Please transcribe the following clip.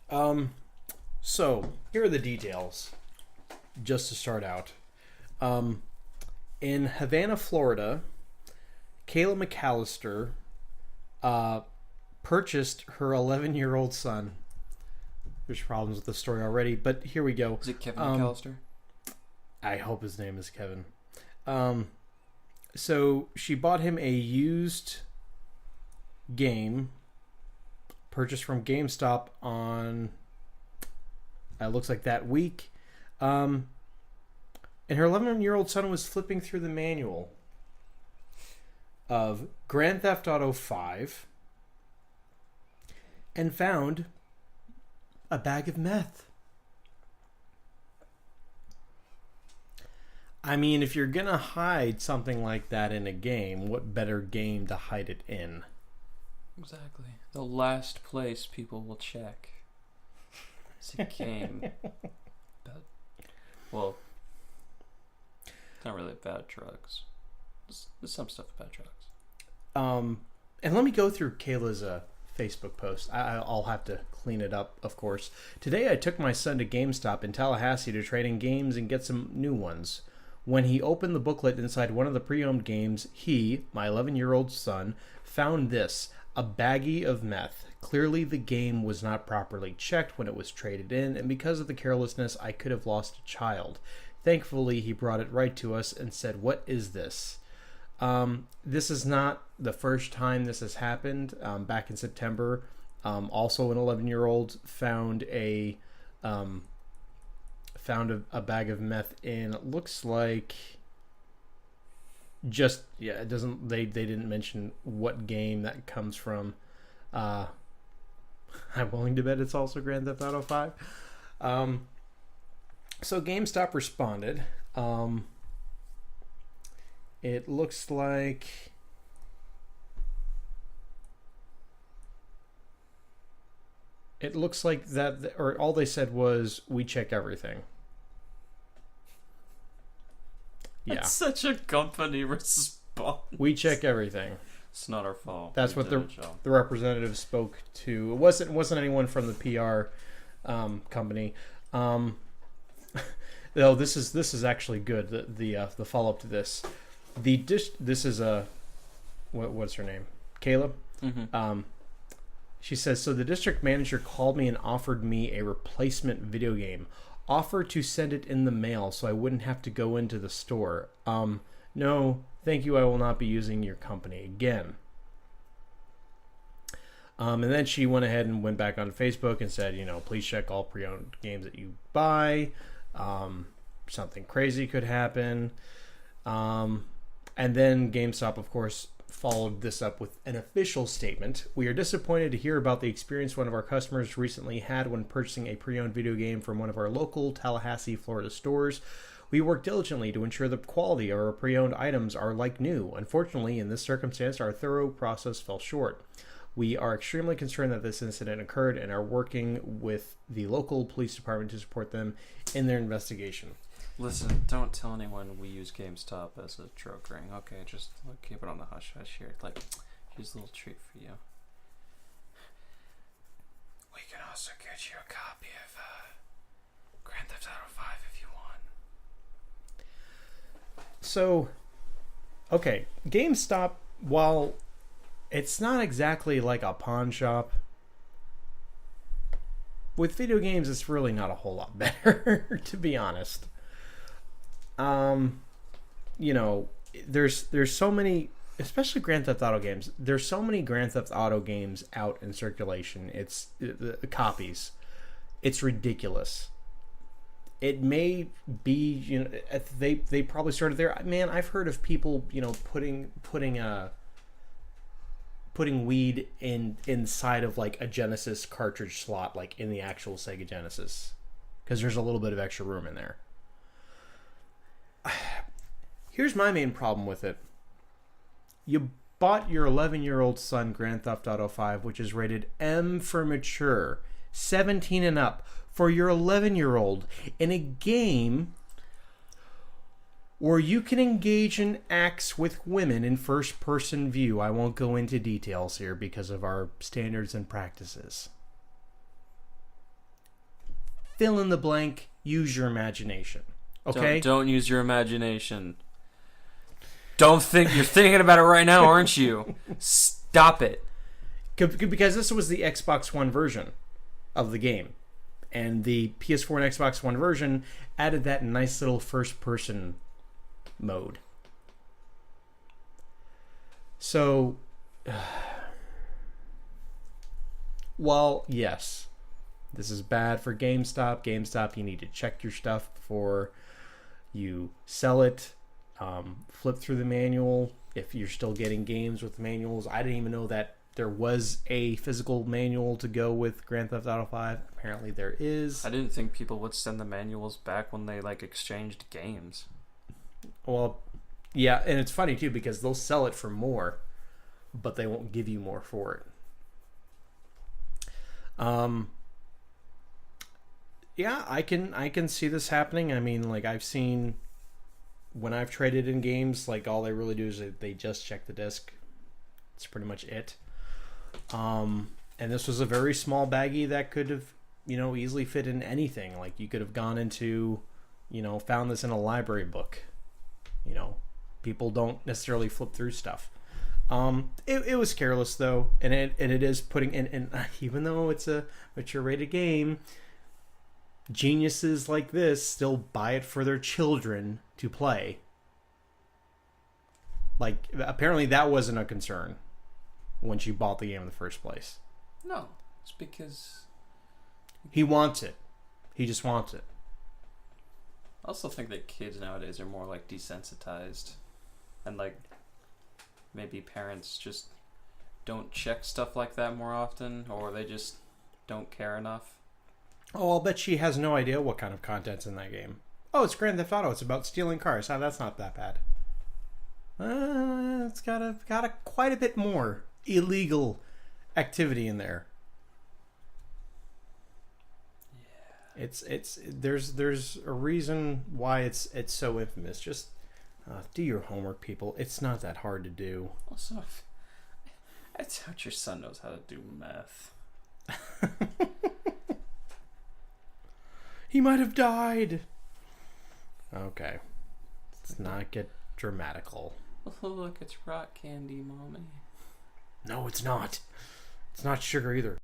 Um, so here are the details, just to start out. Um, in Havana, Florida, Kayla McAllister uh, purchased her 11-year-old son. There's problems with the story already, but here we go. Is it Kevin McAllister? I hope his name is Kevin. So she bought him a used game purchased from GameStop on it looks like that week. And her 11-year-old son was flipping through the manual of Grand Theft Auto 5 and found a bag of meth. I mean, if you're gonna hide something like that in a game, what better game to hide it in? Exactly. The last place people will check. It's a game. Well, it's not really about drugs. There's some stuff about drugs. And let me go through Kayla's Facebook post. I'll have to clean it up, of course. Today I took my son to GameStop in Tallahassee to trade in games and get some new ones. When he opened the booklet inside one of the pre-owned games, he, my 11-year-old son, found this, a baggie of meth. Clearly the game was not properly checked when it was traded in, and because of the carelessness, I could have lost a child. Thankfully, he brought it right to us and said, "What is this?" This is not the first time this has happened. Back in September, also an 11-year-old found a bag of meth in. It looks like it doesn't. They didn't mention what game that comes from. I'm willing to bet it's also Grand Theft Auto 5. So GameStop responded. It looks like that, or all they said was, "We check everything." Yeah. That's such a company response. We check everything. It's not our fault. That's what the representative spoke to. It wasn't anyone from the PR company. Though this is actually good. The follow up to this. This is what's her name? Caleb. Mm-hmm. She says, so the district manager called me and offered me a replacement video game. Offered to send it in the mail so I wouldn't have to go into the store. No, thank you. I will not be using your company again. And then she went ahead and went back on Facebook and said, please check all pre-owned games that you buy. Something crazy could happen. And then GameStop, of course, followed this up with an official statement. We are disappointed to hear about the experience one of our customers recently had when purchasing a pre-owned video game from one of our local Tallahassee, Florida stores. We work diligently to ensure the quality of our pre-owned items are like new. Unfortunately, in this circumstance, our thorough process fell short. We are extremely concerned that this incident occurred and are working with the local police department to support them in their investigation. Listen, don't tell anyone we use GameStop as a drug ring. Okay, just keep it on the hush hush here. Here's a little treat for you. We can also get you a copy of Grand Theft Auto 5 if you want. So, okay, GameStop, while it's not exactly like a pawn shop, with video games, it's really not a whole lot better, to be honest. There's so many, especially Grand Theft Auto games. There's so many Grand Theft Auto games out in circulation. It's the copies. It's ridiculous. It may be, they probably started there. Man, I've heard of people, putting weed inside of like a Genesis cartridge slot, like in the actual Sega Genesis, because there's a little bit of extra room in there. Here's my main problem with it. You bought your 11-year-old son Grand Theft Auto 5, which is rated M for mature, 17 and up, for your 11-year-old in a game where you can engage in acts with women in first-person view. I won't go into details here because of our standards and practices. fill in the blank. Use your imagination. Okay? Don't use your imagination. Don't think you're thinking about it right now, aren't you? Stop it. Because this was the Xbox One version of the game. And the PS4 and Xbox One version added that nice little first-person mode. So, while, yes, this is bad for GameStop, you need to check your stuff before you sell it. Flip through the manual if you're still getting games with manuals. I didn't even know that there was a physical manual to go with Grand Theft Auto 5. Apparently there is. I didn't think people would send the manuals back when they exchanged games. Well, yeah, and it's funny too because they'll sell it for more, but they won't give you more for it. Yeah, I can see this happening. I mean, I've seen when I've traded in games, all they really do is they just check the disc. It's pretty much it. And this was a very small baggie that could have, easily fit in anything. You could have gone into, found this in a library book. People don't necessarily flip through stuff. It was careless though, and it is putting in, and even though it's a mature rated game, geniuses like this still buy it for their children to play. Apparently that wasn't a concern when she bought the game in the first place. No, it's because he wants it. He just wants it. I also think that kids nowadays are more desensitized, and maybe parents just don't check stuff like that more often, or they just don't care enough. Oh, I'll bet she has no idea what kind of content's in that game. Oh, it's Grand Theft Auto. It's about stealing cars. Oh, that's not that bad. It's got a quite a bit more illegal activity in there. Yeah. There's a reason why it's so infamous. Just do your homework, people. It's not that hard to do. Also, I doubt your son knows how to do meth. He might have died. Okay. Let's not get dramatical. Oh, look, it's rock candy, Mommy. No, it's not. It's not sugar either.